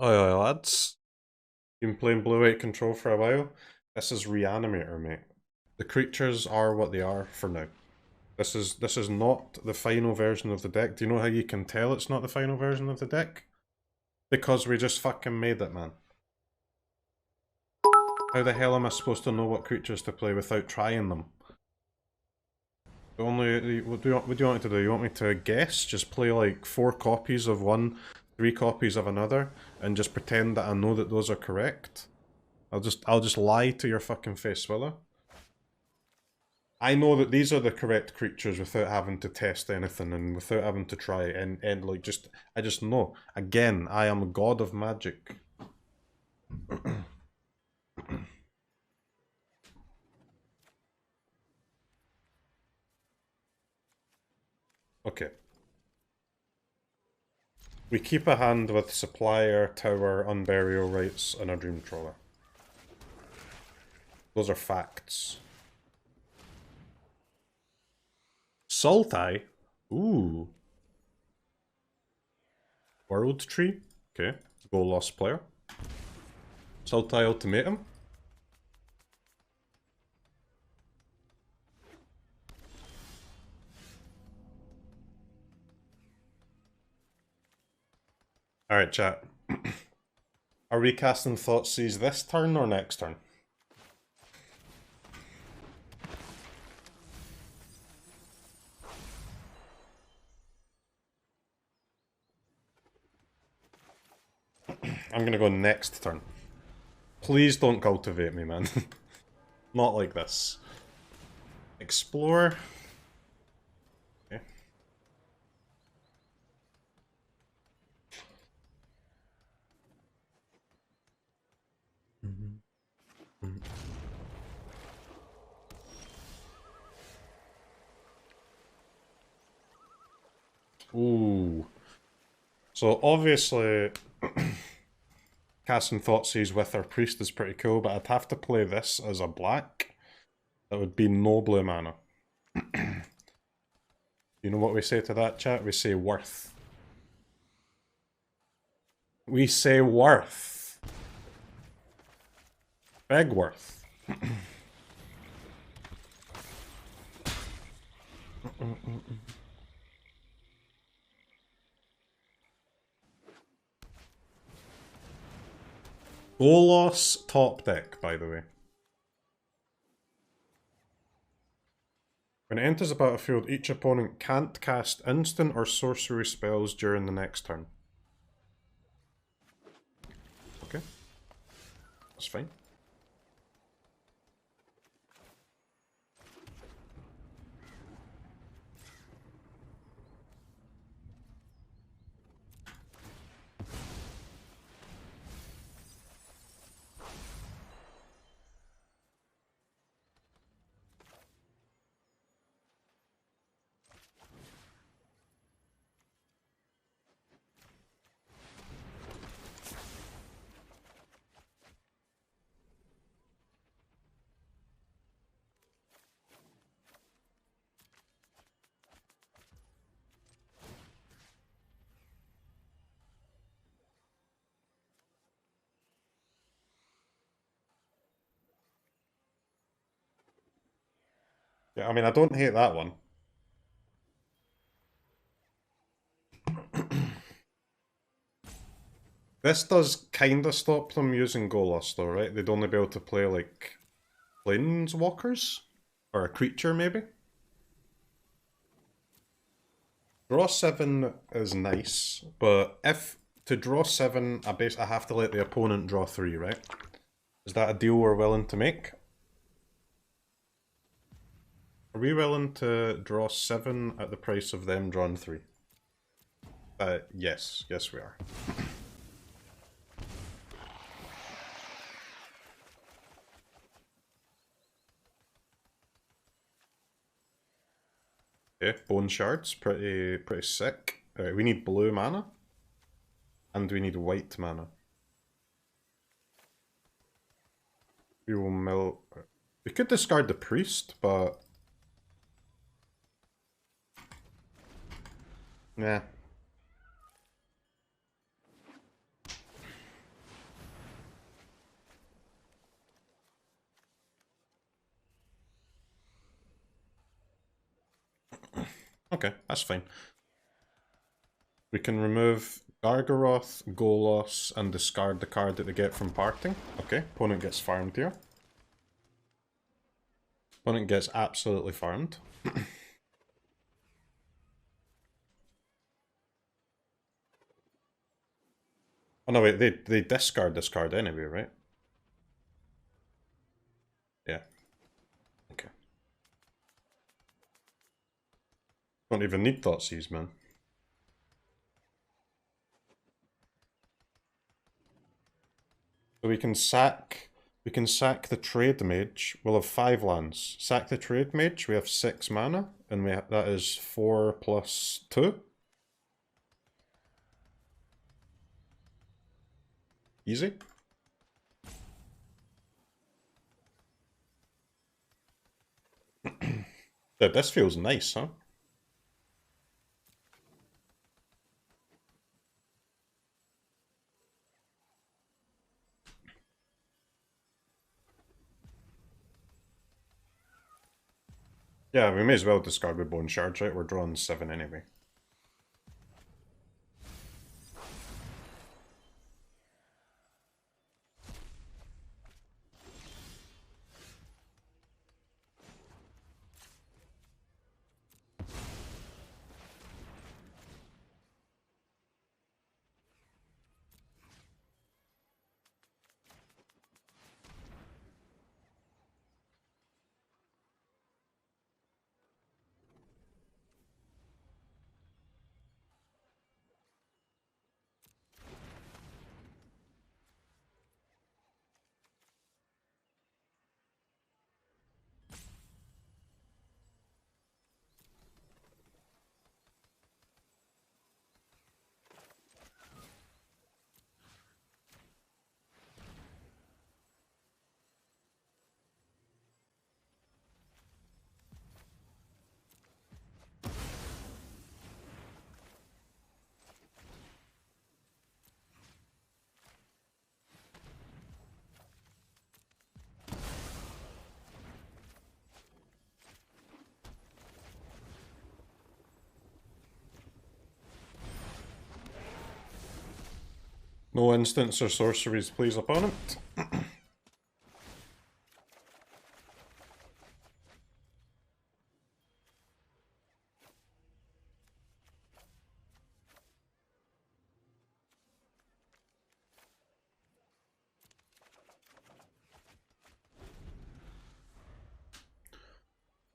Oh, lads. Been playing blue-white control for a while. This is Reanimator, mate. The creatures are what they are for now. This is not the final version of the deck. Do you know how you can tell it's not the final version of the deck? Because we just fucking made it, man. How the hell am I supposed to know what creatures to play without trying them? What do you want me to do? You want me to guess? Just play like 4 copies of one, 3 copies of another, and just pretend that I know that those are correct? I'll just lie to your fucking face, will I? I know that these are the correct creatures without having to test anything and without having to try and like I just know. Again, I am a god of magic. Okay. We keep a hand with Supplier, Tower, Unburial Rites, and a Dream Trawler. Those are facts. Sultai? Ooh. World Tree? Okay. Go Lost Player. Sultai Ultimatum? Alright, chat. Are we casting Thoughtseize this turn or next turn? I'm gonna go next turn. Please don't cultivate me, man. Not like this. Explore. Okay. Ooh. So obviously casting Thoughtseize with our priest is pretty cool, but I'd have to play this as a black. That would be no blue mana. You know what we say to that, chat? We say worth. We say worth. Big worth. Golos top deck, by the way. When it enters the battlefield, each opponent can't cast instant or sorcery spells during the next turn. Okay. That's fine. Yeah, I mean, I don't hate that one. This does kind of stop them using Golos, though, right? They'd only be able to play, like, Planeswalkers? Or a creature, maybe? Draw 7 is nice, but if to draw 7, I have to let the opponent draw 3, right? Is that a deal we're willing to make? Are we willing to draw 7 at the price of them drawing 3? Yes. Yes, we are. Okay, Bone Shards, pretty sick. We need blue mana. And we need white mana. We will mill... We could discard the priest, but... Yeah. Okay, that's fine. We can remove Gargaroth, Golos, and discard the card that they get from parting. Okay, opponent gets farmed here. Opponent gets absolutely farmed. Oh no, wait, they discard this card anyway, right? Yeah. Okay. Don't even need Thoughtseize, man. So we can sack the Trademage. We'll have 5 lands. Sack the Trademage, we have 6 mana, and that is 4 plus 2. Easy. Yeah, this feels nice, huh? Yeah, we may as well discard with Bone Shards, right? We're drawing 7 anyway. No instants or sorceries, please, opponent.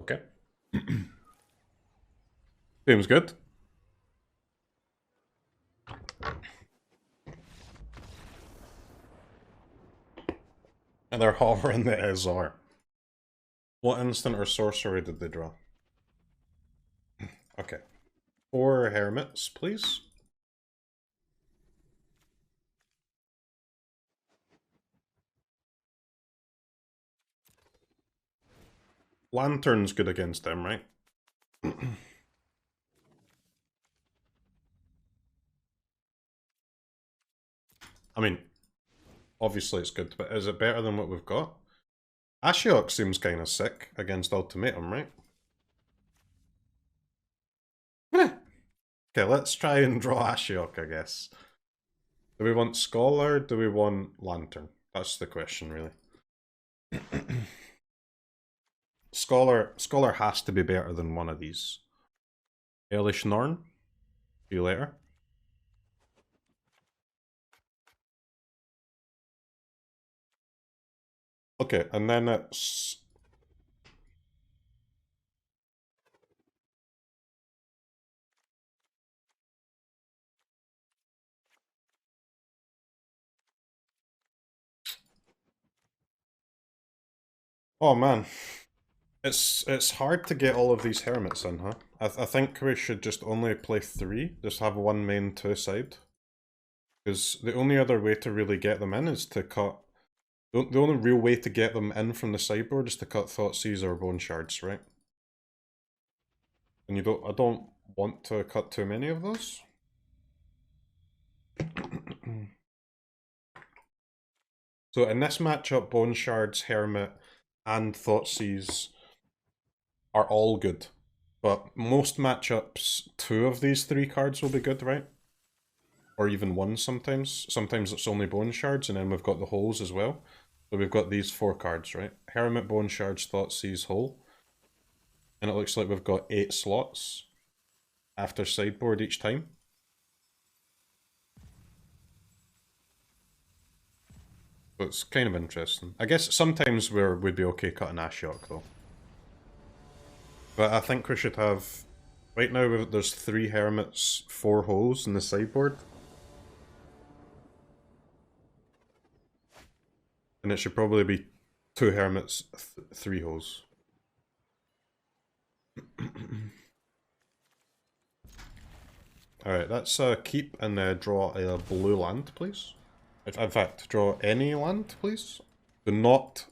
Okay. Seems good. And they're hovering the Azar. What instant or sorcery did they draw? Okay. 4 Hermits, please. Lantern's good against them, right? I mean, obviously it's good, but is it better than what we've got? Ashiok seems kind of sick against Ultimatum, right? Okay, let's try and draw Ashiok, I guess. Do we want Scholar? Do we want Lantern? That's the question, really. Scholar has to be better than one of these. Elesh Norn? See you later. Okay, and then it's... Oh man. It's hard to get all of these hermits in, huh? I think we should just only play 3. Just have one main, 2 side. Because the only other way to really get them in is to cut... The only real way to get them in from the sideboard is to cut Thoughtseize or Bone Shards, right? And I don't want to cut too many of those. So in this matchup, Bone Shards, Hermit, and Thoughtseize are all good. But most matchups, 2 of these 3 cards will be good, right? Or even 1 sometimes. Sometimes it's only Bone Shards, and then we've got the holes as well. So we've got these 4 cards, right? Hermit, Bone Shards, Thoughtseize, Hole. And it looks like we've got 8 slots after sideboard each time. So it's kind of interesting. I guess sometimes we'd be okay cutting Ashiok though. But I think we should have... Right now there's 3 Hermits, 4 holes in the sideboard. And it should probably be 2 Hermits, 3 holes. Alright, let's keep and draw a blue land, please. In fact, draw any land, please. Do not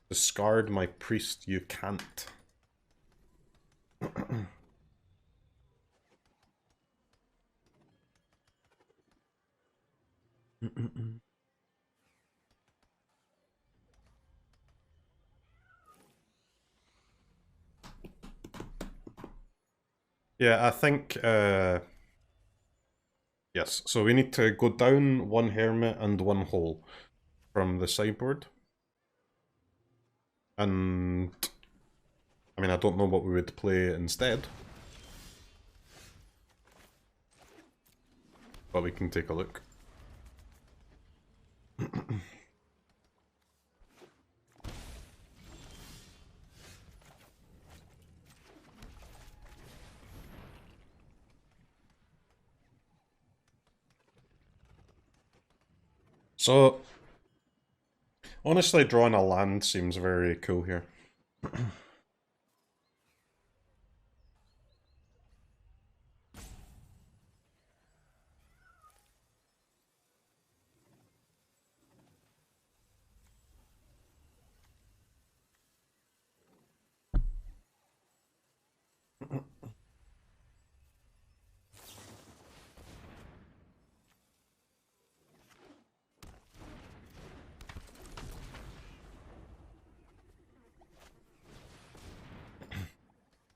discard my priest, you can't. Yeah, I think, yes, so we need to go down 1 Hermit and 1 Hole from the sideboard. And, I mean, I don't know what we would play instead. But we can take a look. So, honestly, drawing a land seems very cool here.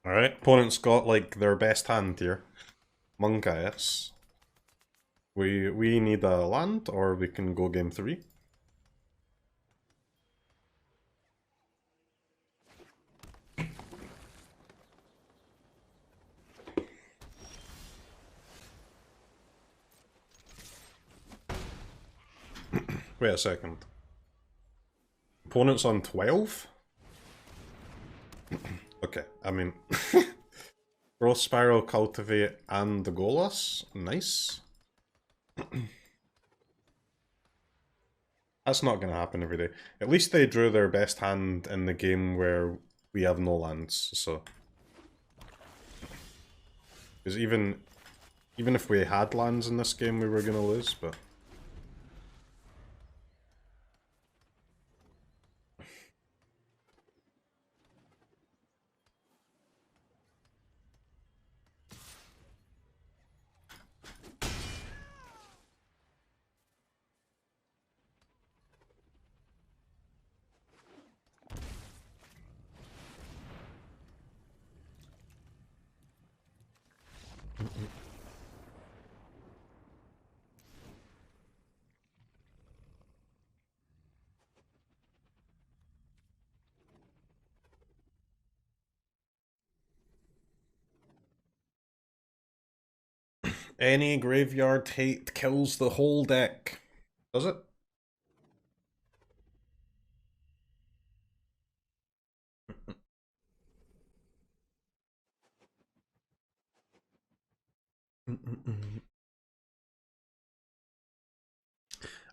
Alright, opponent's got like their best hand here. Monkias. We need a land, or we can go game 3. Wait a second. Opponent's on 12? Okay, I mean... Growth Spiral, Cultivate, and the Golas? Nice. That's not going to happen every day. At least they drew their best hand in the game where we have no lands, so... Because even if we had lands in this game, we were going to lose, but... Any graveyard hate kills the whole deck. Does it?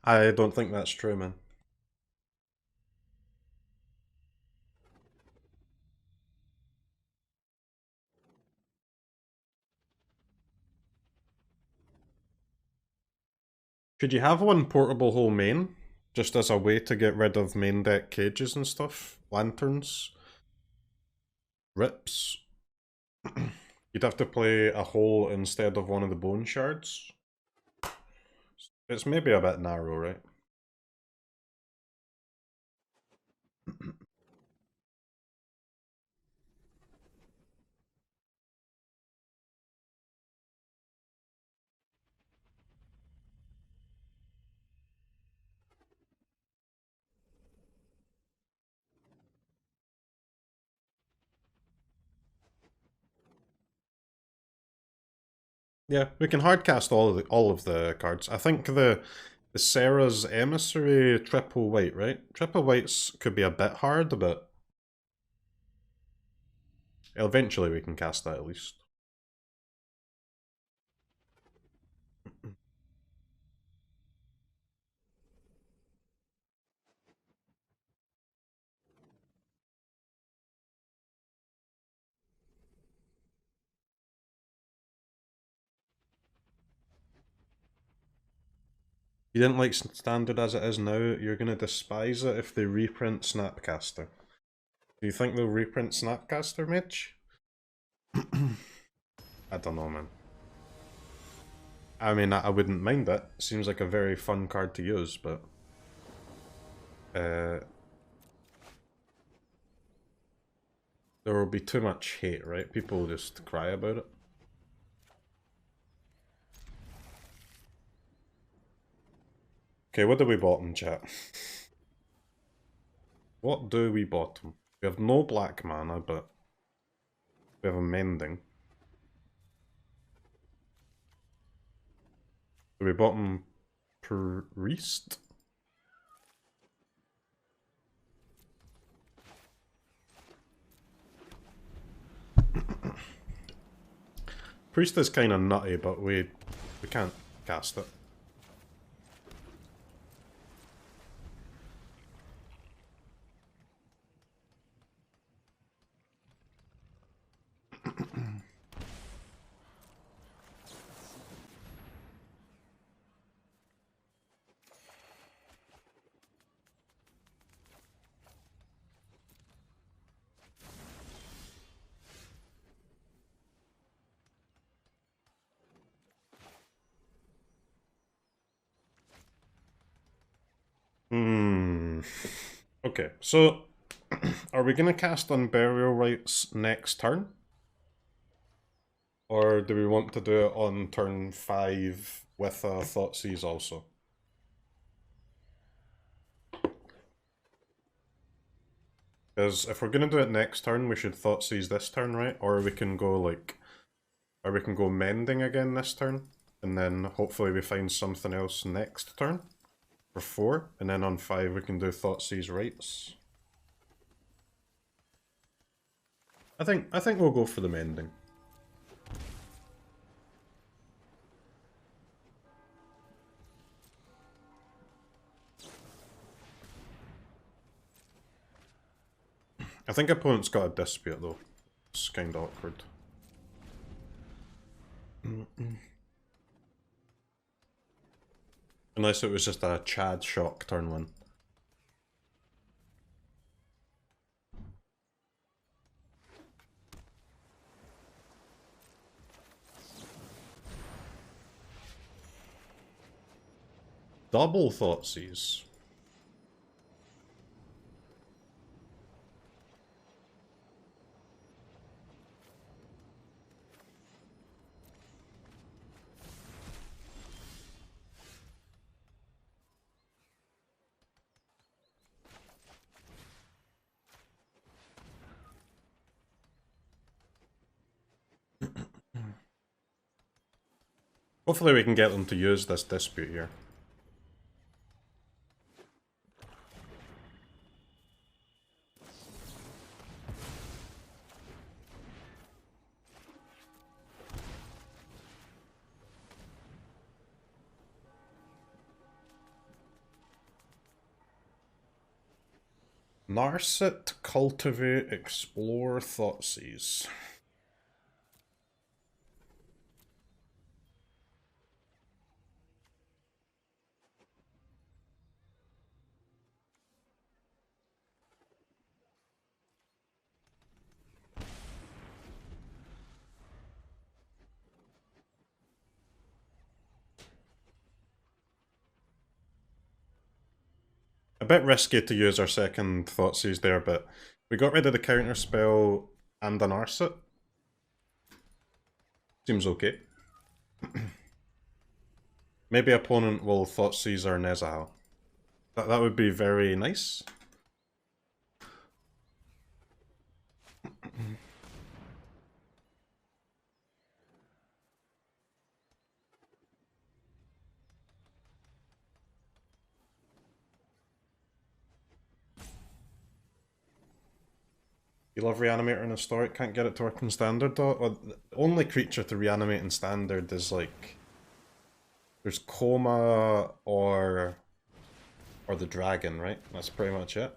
I don't think that's true, man. Should you have one portable whole main? Just as a way to get rid of main deck cages and stuff? Lanterns? Rips? You'd have to play a hole instead of one of the Bone Shards. It's maybe a bit narrow, right? Yeah, we can hardcast all of the cards. I think the Sarah's Emissary triple white, right? Triple whites could be a bit hard, but eventually we can cast that at least. You didn't like Standard as it is now, you're going to despise it if they reprint Snapcaster. Do you think they'll reprint Snapcaster, Mitch? I don't know, man. I mean, I wouldn't mind it. Seems like a very fun card to use, but... there will be too much hate, right? People will just cry about it. Okay, what do we bottom, chat? What do we bottom? We have no black mana, but we have a Mending. Do we bottom Priest? Priest is kind of nutty, but we can't cast it. Okay, so are we going to cast Unburial Rites next turn? Or do we want to do it on turn 5 with a Thoughtseize also? Because if we're going to do it next turn, we should Thoughtseize this turn, right? Or we can go like... Or we can go Mending again this turn, and then hopefully we find something else next turn for 4, and then on 5 we can do Thoughtseize Rites. I think we'll go for the Mending. I think opponent's got a Dispute though. It's kinda awkward. Unless it was just a Chad shock turn 1. Double Thoughtseize. Hopefully we can get them to use this Dispute here. Narset, Cultivate, Explore, Thoughtseize. A bit risky to use our second Thoughtseize there, but we got rid of the counter spell and an Narset. Seems okay. Maybe opponent will Thoughtseize our Nezahal. That would be very nice. You love Reanimator in Historic, can't get it to work in Standard though? Well, the only creature to reanimate in Standard is like... There's Coma or the Dragon, right? That's pretty much it.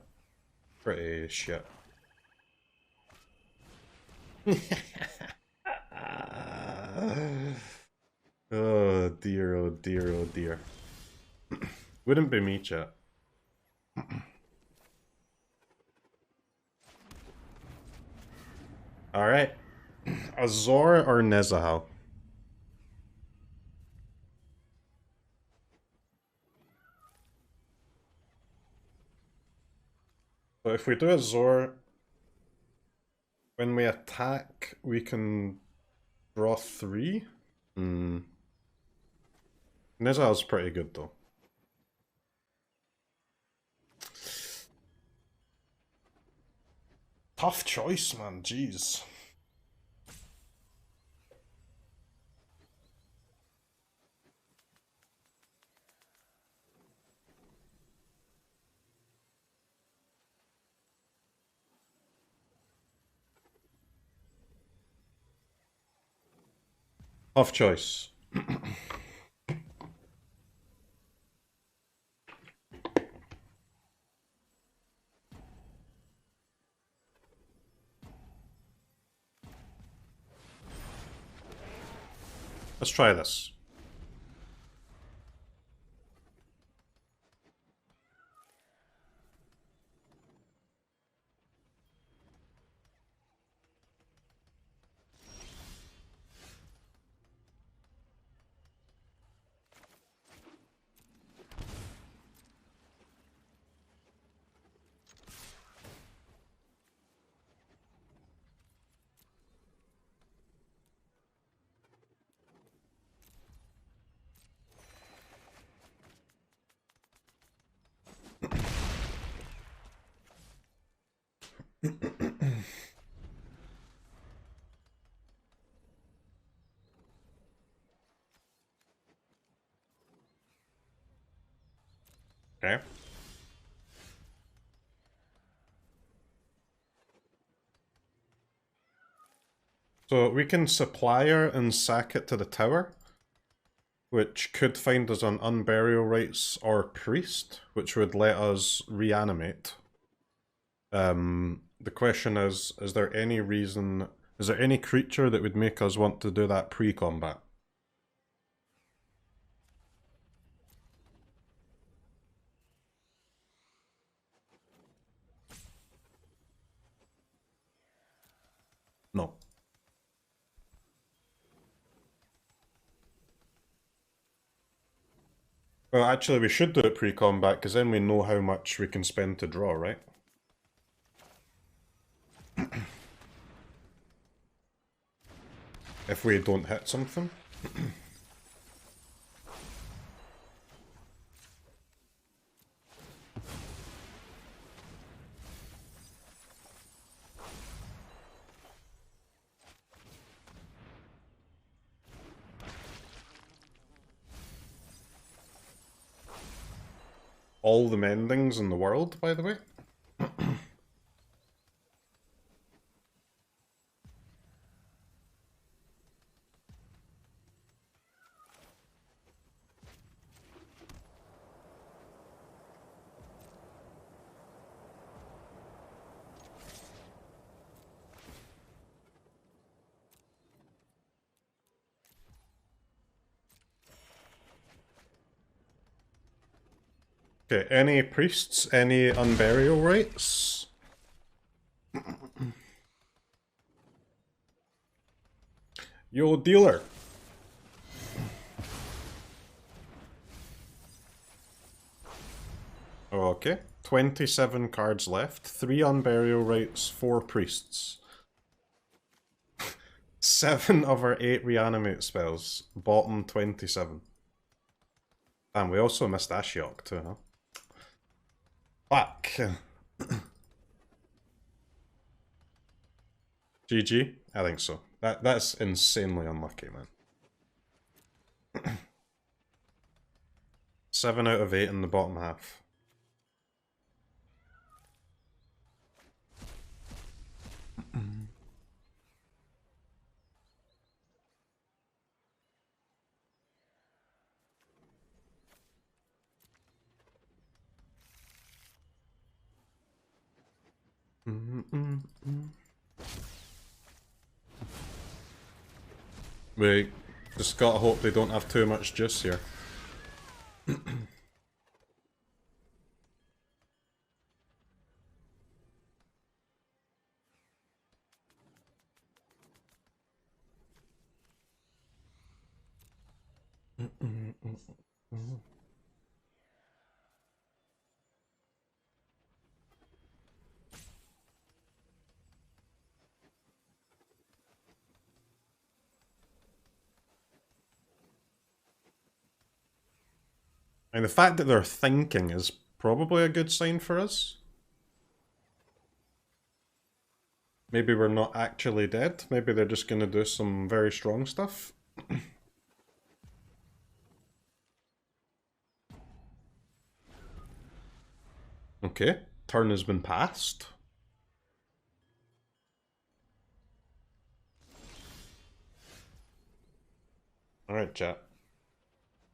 Pretty shit. Oh dear, oh dear, oh dear. Wouldn't be me, chat. Alright. Azor or Nezahal? So if we do Azor, when we attack, we can draw 3? Nezahal's pretty good though. Tough choice, man, jeez. Tough choice. Let's try this. Okay. So we can supplier and sack it to the tower, which could find us on Unburial Rites or Priest, which would let us reanimate. The question is there any reason, is there any creature that would make us want to do that pre-combat? No. Well, actually, we should do it pre-combat, because then we know how much we can spend to draw, right? If we don't hit something. All the mendings in the world, by the way. Okay, any priests? Any Unburial Rites? Yo, dealer! Okay, 27 cards left. 3 Unburial Rites, 4 priests. 7 of our 8 reanimate spells. Bottom 27. Damn, we also missed Ashiok too, huh? Fuck. GG? I think so. That's insanely unlucky, man. 7 out of 8 in the bottom half. We just gotta hope they don't have too much juice here. And the fact that they're thinking is probably a good sign for us. Maybe we're not actually dead. Maybe they're just going to do some very strong stuff. Okay, turn has been passed. Alright, chat.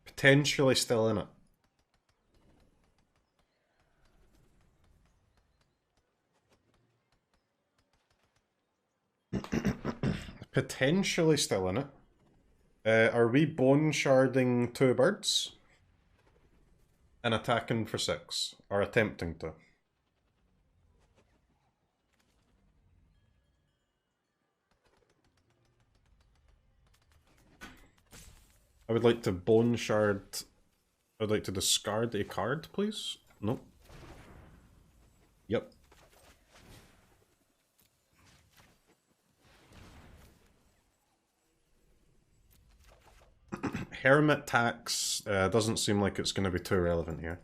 Potentially still in it. Potentially still in it. Are we bone sharding 2 birds? And attacking for 6? Or attempting to? I would like to bone shard... I would like to discard a card, please. Nope. Yep. Hermit tax doesn't seem like it's going to be too relevant here.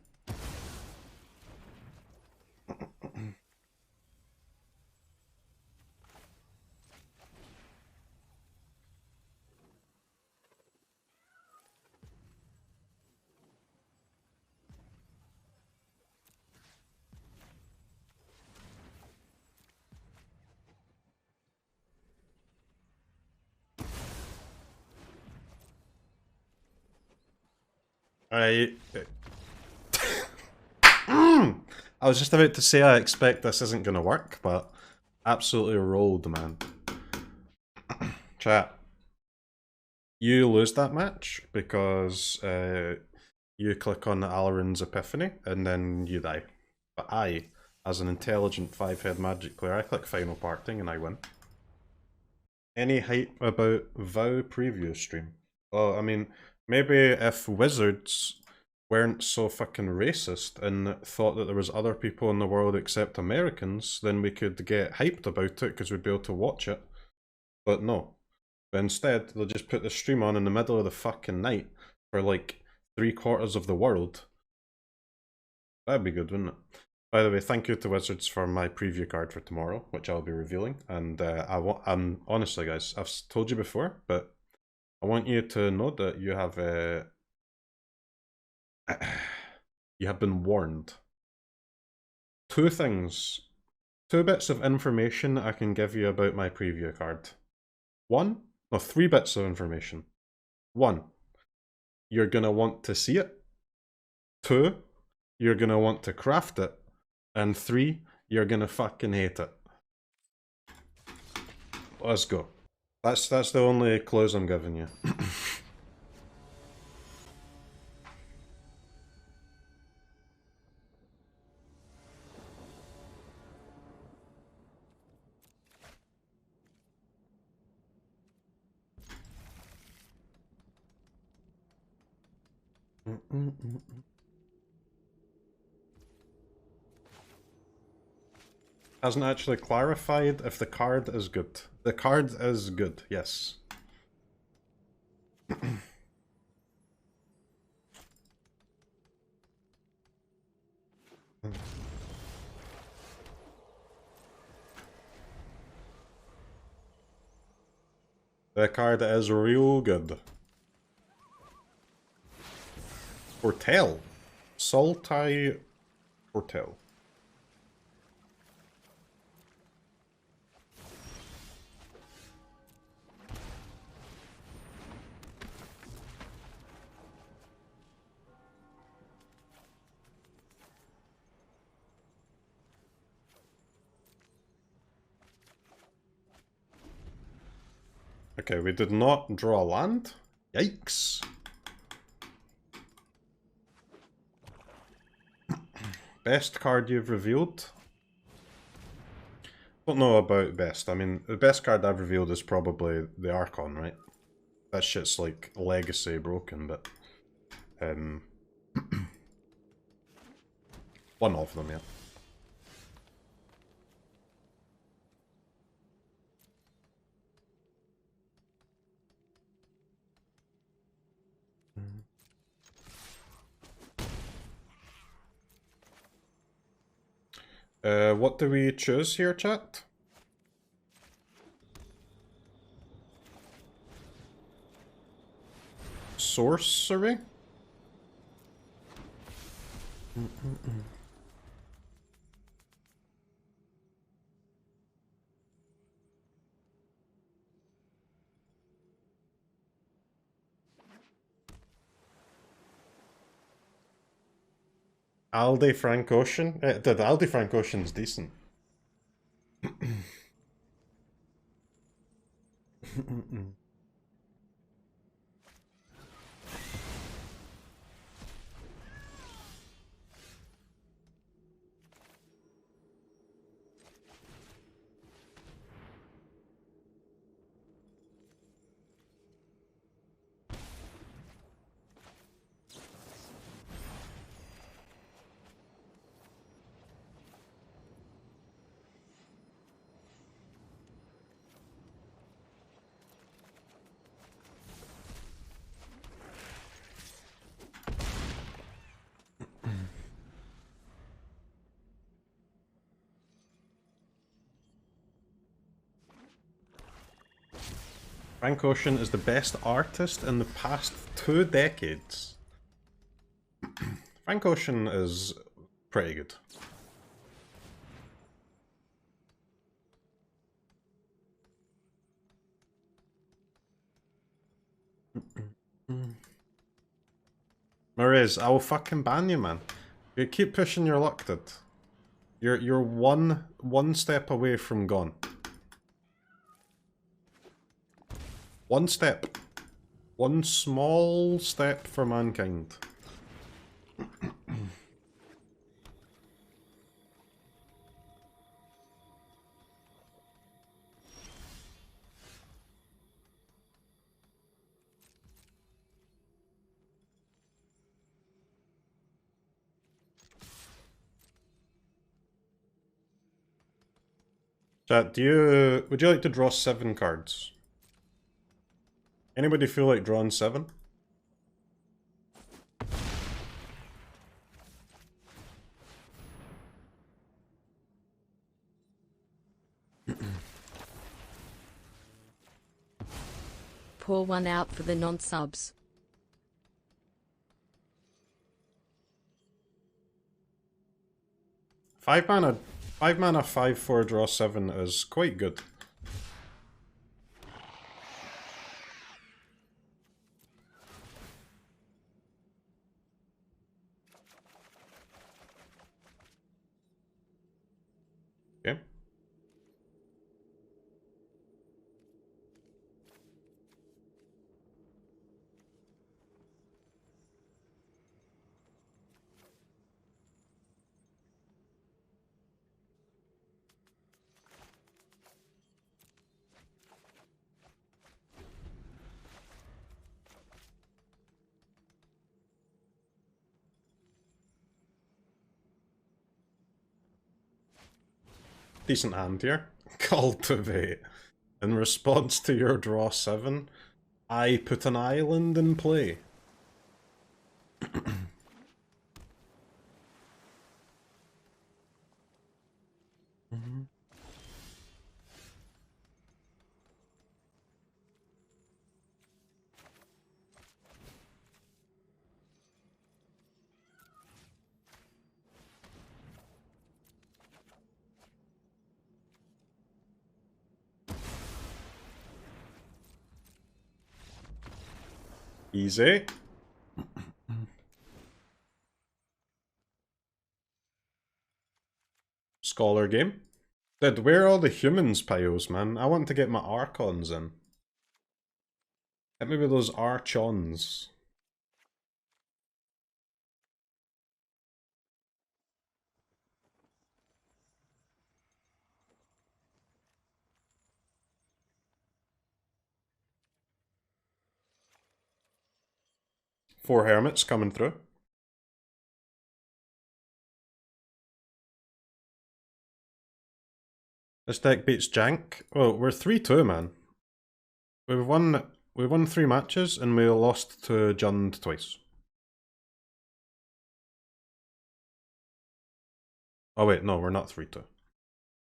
I was just about to say I expect this isn't going to work, but absolutely rolled, man. Chat. You lose that match because you click on Alarin's Epiphany and then you die. But I, as an intelligent 5-head magic player, I click Final Parting and I win. Any hype about VOW preview stream? Oh, I mean, maybe if Wizards weren't so fucking racist and thought that there was other people in the world except Americans, then we could get hyped about it because we'd be able to watch it. But no. But instead, they'll just put the stream on in the middle of the fucking night for like 3/4 of the world. That'd be good, wouldn't it? By the way, thank you to Wizards for my preview card for tomorrow, which I'll be revealing. And I'm honestly, guys, I've told you before, but I want you to know that you have you have been warned. 2 things, 2 bits of information I can give you about my preview card. 3 bits of information. 1, you're gonna want to see it. 2, you're gonna want to craft it. And 3, you're gonna fucking hate it. Let's go. That's the only clues I'm giving you. Hasn't actually clarified if the card is good. The card is good, yes. The card is real good. Foretell. Sultai Foretell. Okay, we did not draw a land. Yikes. Best card you've revealed? Don't know about best. I mean, the best card I've revealed is probably the Archon, right? That shit's like legacy broken, but one of them, yeah. What do we choose here, chat? Sorcery? Aldi Frank Ocean? The Aldi Frank Ocean's decent. Frank Ocean is the best artist in the past 2 decades. Frank Ocean is pretty good. Mariz, I will fucking ban you, man. You keep pushing your luck, dude. You're one step away from gone. One step. One small step for mankind. Chat, would you like to draw 7 cards? Anybody feel like drawing 7? Pour one out for the non-subs. 5 mana, 5/4 draw 7 is quite good. Okay. Decent hand here. Cultivate. In response to your draw 7, I put an island in play. Easy. Scholar game. Dude, where are all the humans piles, man? I want to get my Archons in. Hit me with those Archons. Four Hermits coming through. This deck beats Jank. Oh, we're 3-2, man. We've won 3 matches and we lost to Jund twice. Oh wait, no, we're not 3-2.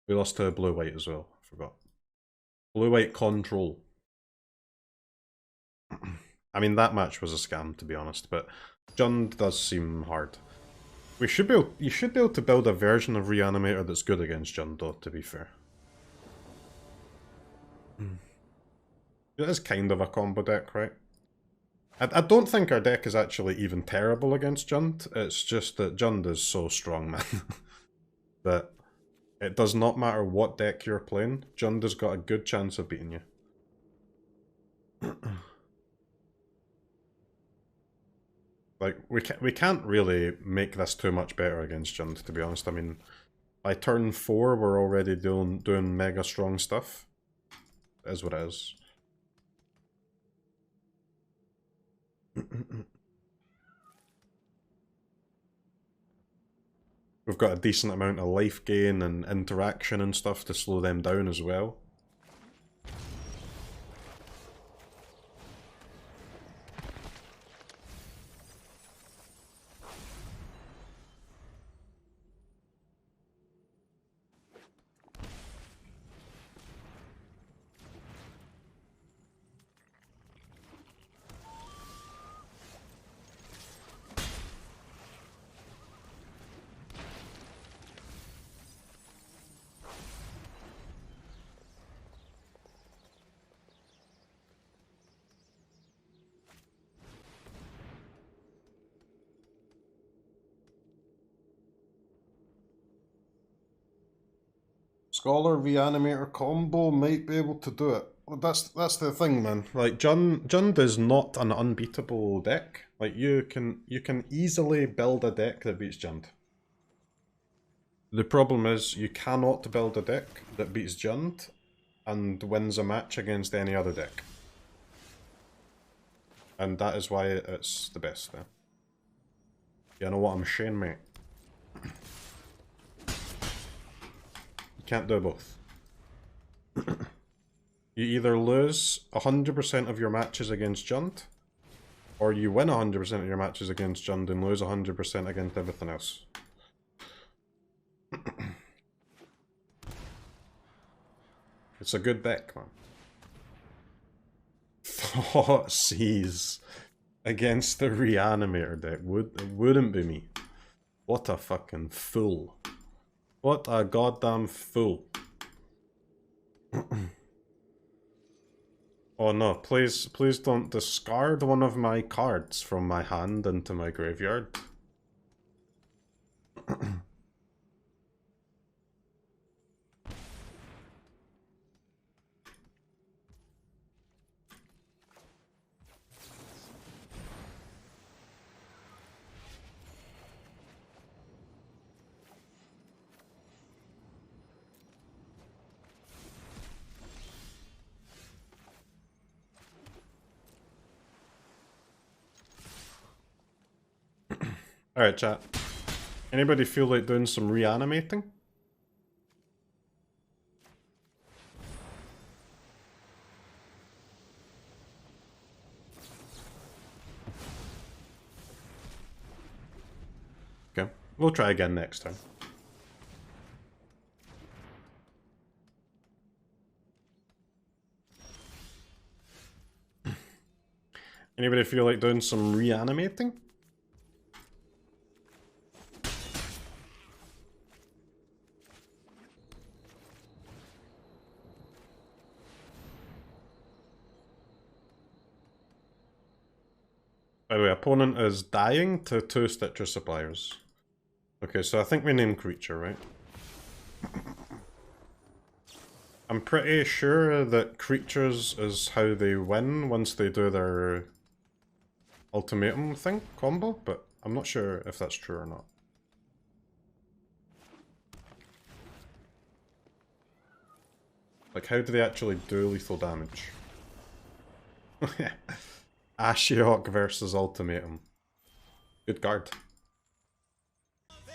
We lost to Blue-White as well, I forgot. Blue-White control. I mean, that match was a scam, to be honest, but Jund does seem hard. You should be able to build a version of Reanimator that's good against Jund, though, to be fair. It is kind of a combo deck, right? I don't think our deck is actually even terrible against Jund. It's just that Jund is so strong, man. That it does not matter what deck you're playing, Jund has got a good chance of beating you. Like, we can't really make this too much better against Jund, to be honest. I mean, by turn 4, we're already doing mega strong stuff. It is what it is. We've got a decent amount of life gain and interaction and stuff to slow them down as well. Scholar Reanimator combo might be able to do it. Well, that's the thing, man. Like Jund is not an unbeatable deck. Like you can easily build a deck that beats Jund. The problem is you cannot build a deck that beats Jund and wins a match against any other deck. And that is why it's the best there. You know what I'm saying, mate? Can't do both. You either lose 100% of your matches against Jund, or you win 100% of your matches against Jund and lose 100% against everything else. It's a good deck, man. Thoughtseize against the Reanimator deck. Wouldn't be me. What a fucking fool. What a goddamn fool. Oh no, please don't discard one of my cards from my hand into my graveyard. Alright, chat. Anybody feel like doing some reanimating? Okay, we'll try again next time. Anybody feel like doing some reanimating? By the way, opponent is dying to 2 Stitcher suppliers. Okay, so I think we name creature, right? I'm pretty sure that creatures is how they win once they do their ultimatum thing combo, but I'm not sure if that's true or not. Like, how do they actually do lethal damage? Ashiok versus ultimatum. Good card.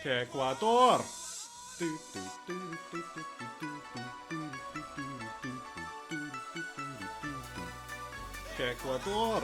Ecuador! Ecuador!